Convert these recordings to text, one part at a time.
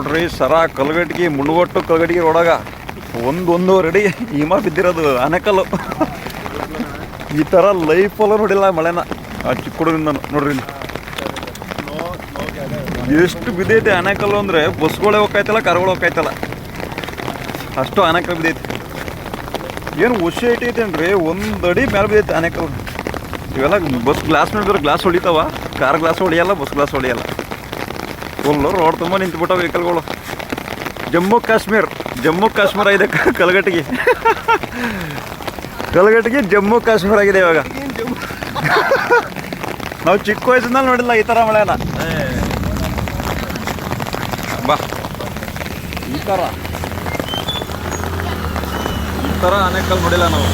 ನೋಡ್ರಿ ಸರ ಕಲ್ಗಟ್ಟಿಗೆ ಮುಳುಗೊಟ್ಟು ಕಲ್ಗಟ್ಟಿಗೆ ರೋಡಾಗ ಒಂದೂವರೆ ಅಡಿ ಹಿಮ ಬಿದ್ದಿರೋದು ಆನೆಕಲ್ಲು. ಈ ಥರ ಲೈಫಲ್ಲೂ ನೋಡಿಲ್ಲ ಮಳೆನ ಆ ಚಿಕ್ಕ ಹುಡುಗರಿಂದ ನೋಡ್ರಿ ಇಲ್ಲಿ ಎಷ್ಟು ಬಿದ್ದೈತೆ ಆನೆಕಲ್ಲು ಅಂದರೆ ಬಸ್ಗಳೇ ಹೋಗ್ತಾಯ್ತಲ್ಲ ಕಾರ್ಗಳು ಹೋಗ್ತಾಯ್ತಲ್ಲ ಅಷ್ಟು ಆನೆಕಲ್ಲು ಬಿದ್ದೈತೆ. ಏನು ಹುಷಿ ಐತೈತೇನ್ರಿ, ಒಂದು ಅಡಿ ಮೇಲೆ ಬಿದ್ದೈತೆ ಆನೆಕಲ್ಲು. ಇವೆಲ್ಲ ಬಸ್ ಗ್ಲಾಸ್ ನೋಡಿದ್ರೆ ಗ್ಲಾಸ್ ಹೊಡಿತಾವ, ಕಾರ್ ಗ್ಲಾಸ್ ಹೊಡಿಯಲ್ಲ, ಬಸ್ ಗ್ಲಾಸ್ ಹೊಡಿಯಲ್ಲ. ಫುಲ್ಲು ರೋಡ್ ತುಂಬ ನಿಂತ್ಬಿಟ್ಟಾವ ವೆಹಿಕಲ್ಗಳು. ಜಮ್ಮು ಕಾಶ್ಮೀರ ಇದೆ ಕಲ್ಗಟ್ಟಿಗೆ. ಜಮ್ಮು ಕಾಶ್ಮೀರ ಆಗಿದೆ ಇವಾಗ. ನಾವು ಚಿಕ್ಕ ವಯಸ್ಸಿನಲ್ಲಿ ನೋಡಿಲ್ಲ ಈ ಥರ ಮಳೆನ. ಬಾ ಈ ಥರ ಆನೆಕಲ್ ನೋಡಿಲ್ಲ ನಾವು.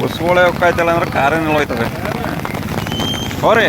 ಬಸ್ಗಳೇ ಹೋಗ್ತಾಯ್ತಲ್ಲ ಅಂದ್ರೆ ಕಾರೇನೆಲ್ಲ ಹೋಯ್ತವೆ ಅವ್ರಿ.